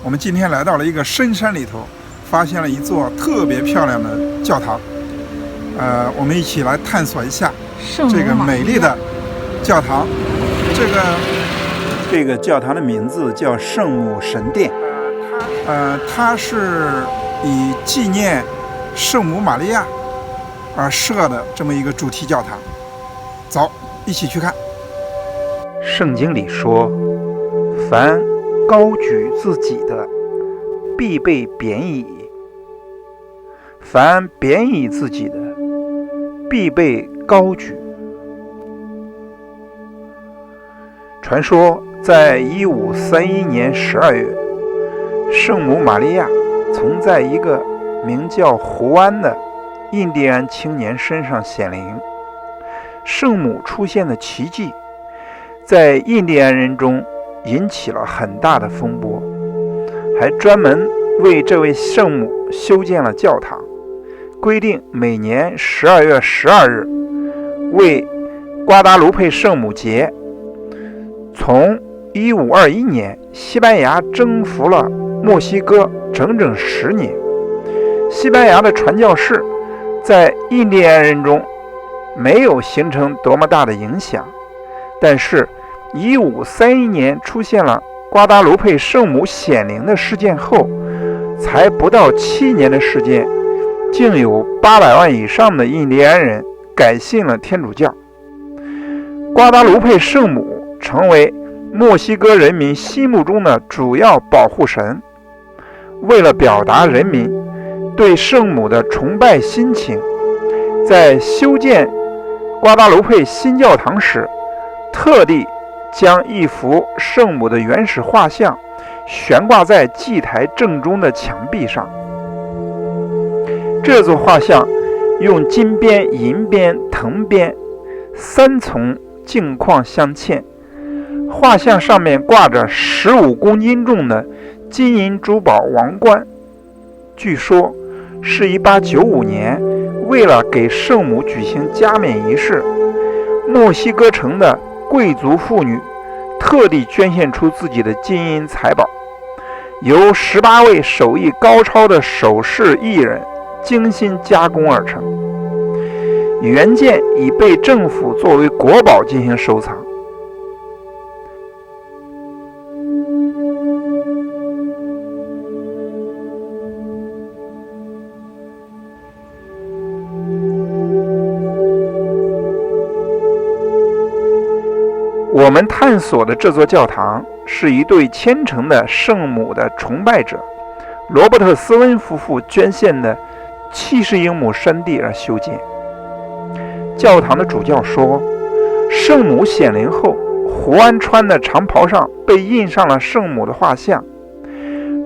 我们今天来到了一个深山里头，发现了一座特别漂亮的教堂。我们一起来探索一下这个美丽的教堂。这个教堂的名字叫圣母神殿。它是以纪念圣母玛利亚而设的这么一个主题教堂。走，一起去看。圣经里说，凡高举自己的，必被贬义；凡贬义自己的，必被高举。传说在1531年12月，圣母玛利亚曾在一个名叫胡安的印第安青年身上显灵。圣母出现的奇迹在印第安人中引起了很大的风波，还专门为这位圣母修建了教堂，规定每年12月12日为瓜达卢佩圣母节。从1521年西班牙征服了墨西哥整整10年，西班牙的传教士在印第安人中没有形成多么大的影响，但是1531年出现了瓜达卢佩圣母显灵的事件后，才不到7年的时间，竟有800万以上的印第安人改信了天主教。瓜达卢佩圣母成为墨西哥人民心目中的主要保护神。为了表达人民对圣母的崇拜心情，在修建瓜达卢佩新教堂时，特地将一幅圣母的原始画像悬挂在祭台正中的墙壁上。这座画像用金边、银边、藤边3重镜框镶嵌，画像上面挂着15公斤重的金银珠宝王冠。据说是1895年为了给圣母举行加冕仪式，墨西哥城的贵族妇女特地捐献出自己的金银财宝，由18位手艺高超的首饰艺人精心加工而成。原件已被政府作为国宝进行收藏。我们探索的这座教堂是一对虔诚的圣母的崇拜者罗伯特·斯温夫妇捐献的70英亩山地而修建。教堂的主教说，圣母显灵后，胡安穿的长袍上被印上了圣母的画像。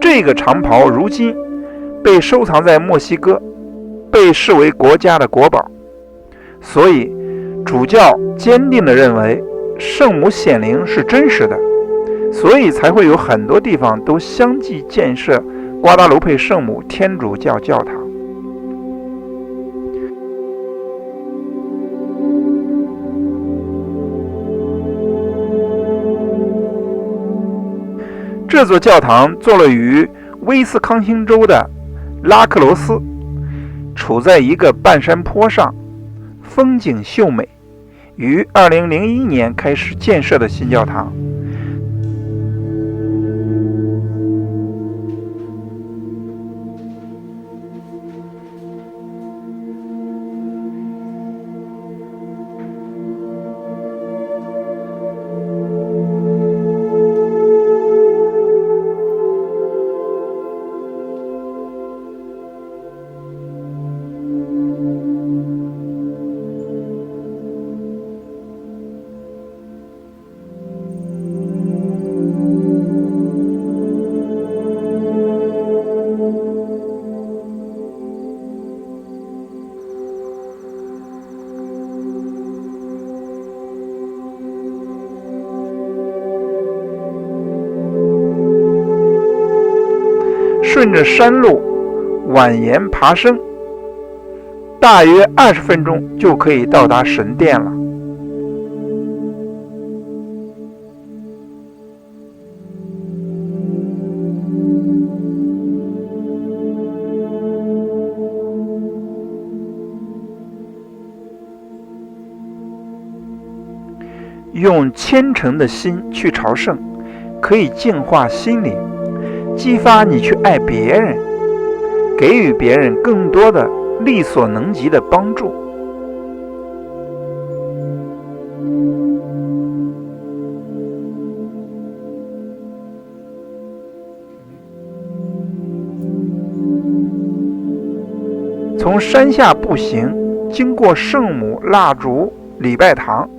这个长袍如今被收藏在墨西哥，被视为国家的国宝。所以主教坚定地认为圣母显灵是真实的，所以才会有很多地方都相继建设瓜达卢佩圣母天主教教堂。这座教堂坐落于威斯康星州的拉克罗斯，处在一个半山坡上，风景秀美。于2001年开始建设的新教堂，顺着山路蜿蜒爬升，大约20分钟就可以到达神殿了。用虔诚的心去朝圣，可以净化心灵，激发你去爱别人，给予别人更多的力所能及的帮助。从山下步行，经过圣母蜡烛礼拜堂，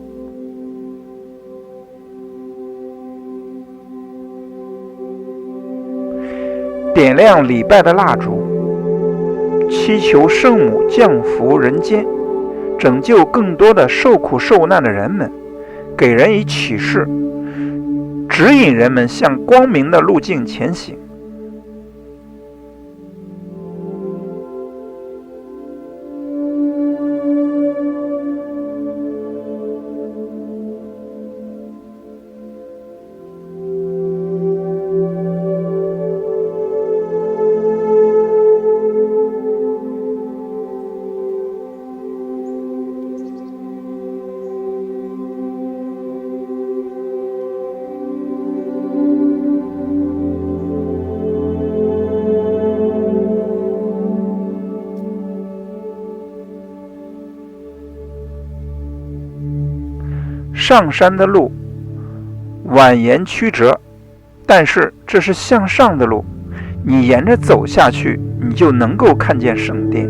点亮礼拜的蜡烛，祈求圣母降福人间，拯救更多的受苦受难的人们，给人以启示，指引人们向光明的路径前行。上山的路蜿蜒曲折，但是这是向上的路，你沿着走下去，你就能够看见圣殿。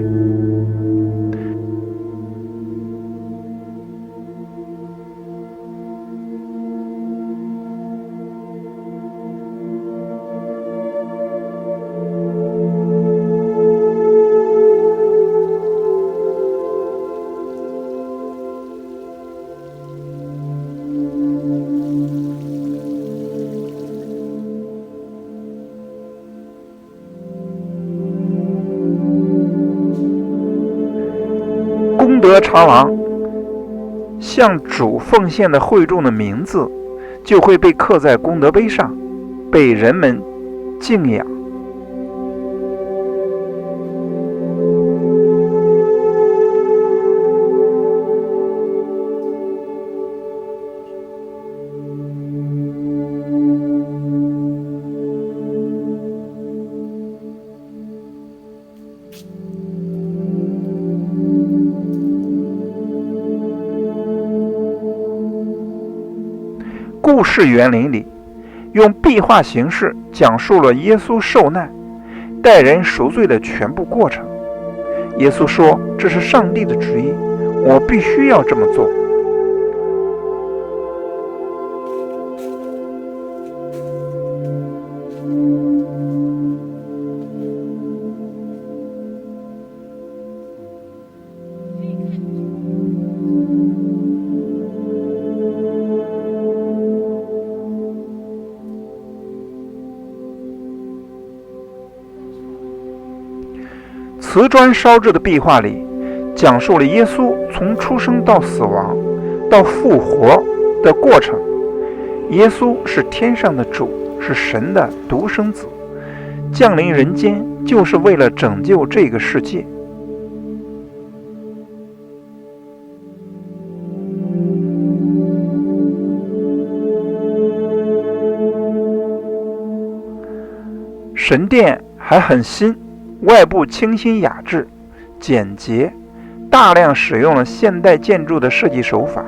功德长廊向主奉献的会众的名字就会被刻在功德碑上，被人们敬仰。故事园林里，用壁画形式讲述了耶稣受难、代人赎罪的全部过程。耶稣说：“这是上帝的旨意，我必须要这么做。”瓷砖烧制的壁画里，讲述了耶稣从出生到死亡到复活的过程。耶稣是天上的主，是神的独生子，降临人间就是为了拯救这个世界。神殿还很新，外部清新雅致、简洁，大量使用了现代建筑的设计手法。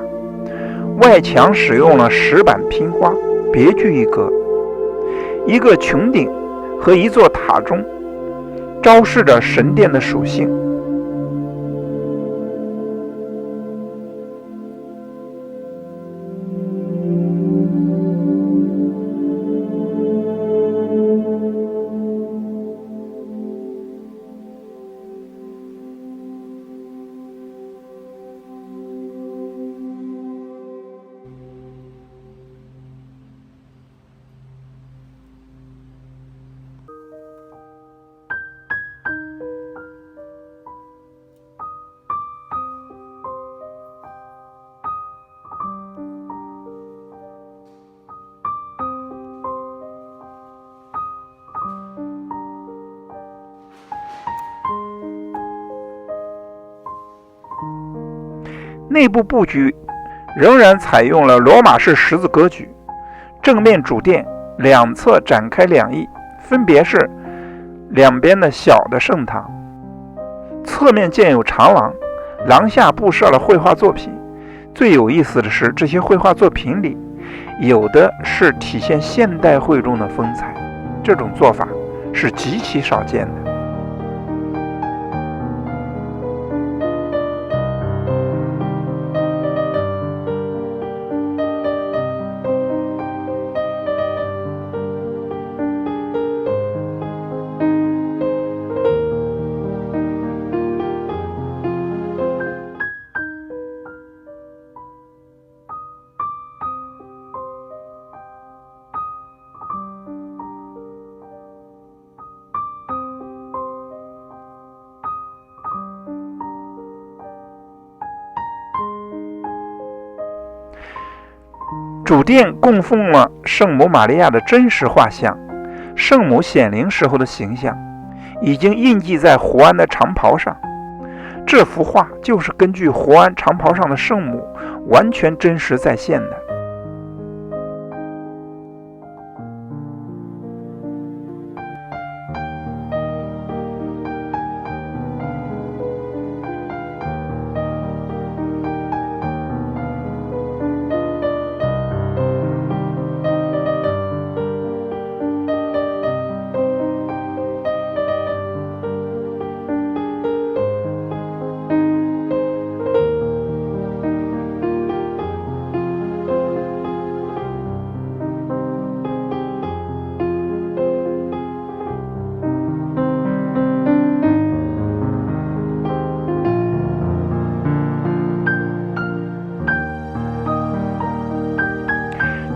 外墙使用了石板拼花，别具一格。一个穹顶和一座塔钟，昭示着神殿的属性。内部布局仍然采用了罗马式十字格局，正面主殿两侧展开两翼，分别是两边的小的圣堂，侧面建有长廊，廊下布设了绘画作品。最有意思的是，这些绘画作品里有的是体现现代会中的风采，这种做法是极其少见的。主殿供奉了圣母玛利亚的真实画像，圣母显灵时候的形象已经印记在胡安的长袍上。这幅画就是根据胡安长袍上的圣母完全真实再现的。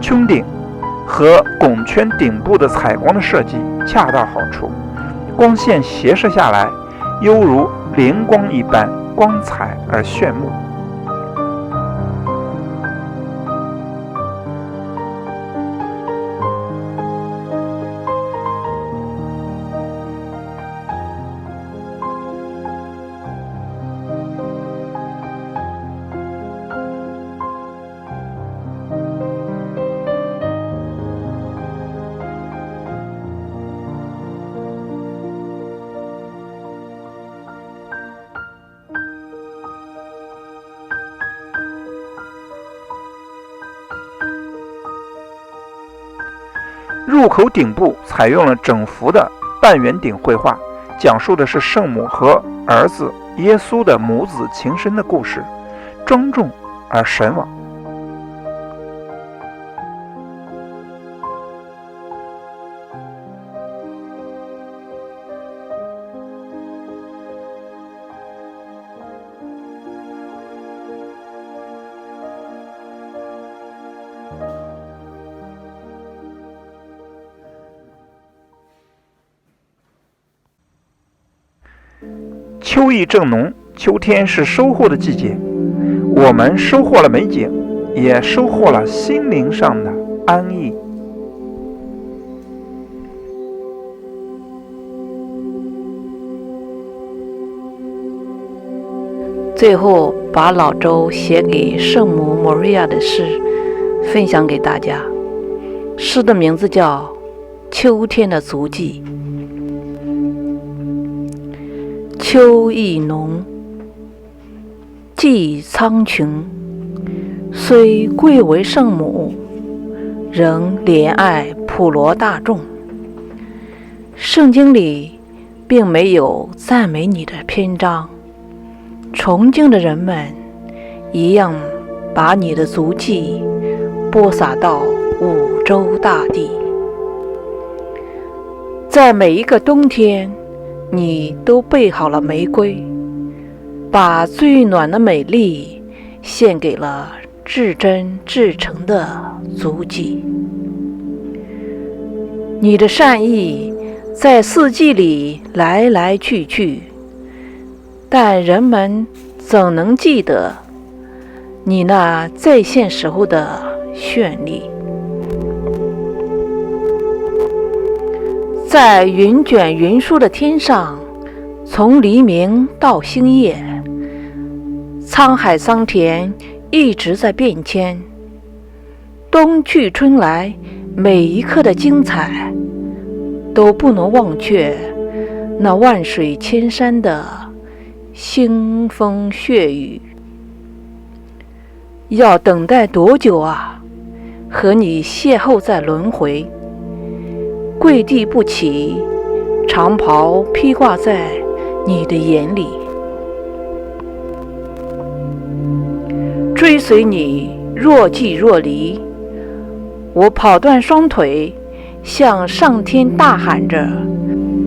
穹顶和拱圈顶部的采光的设计恰到好处，光线斜射下来，犹如灵光一般，光彩而炫目。入口顶部采用了整幅的半圆顶绘画，讲述的是圣母和儿子耶稣的母子情深的故事，庄重而神往。秋意正浓，秋天是收获的季节，我们收获了美景，也收获了心灵上的安逸。最后把老周写给圣母玛利亚的诗分享给大家，诗的名字叫《秋天的足迹》。秋意浓，既苍穹，虽贵为圣母，仍怜爱普罗大众。圣经里并没有赞美你的篇章，崇敬的人们一样把你的足迹播撒到五洲大地。在每一个冬天，你都备好了玫瑰，把最暖的美丽献给了至真至诚的足迹。你的善意在四季里来来去去，但人们怎能记得你那在线时候的绚丽？在云卷云舒的天上，从黎明到星夜，沧海桑田一直在变迁，冬去春来，每一刻的精彩都不能忘却那万水千山的腥风血雨。要等待多久啊？和你邂逅在轮回，跪地不起，长袍披挂在你的眼里，追随你若即若离。我跑断双腿，向上天大喊着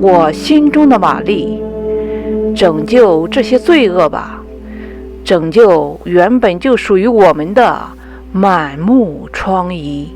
我心中的玛丽，拯救这些罪恶吧，拯救原本就属于我们的满目疮痍。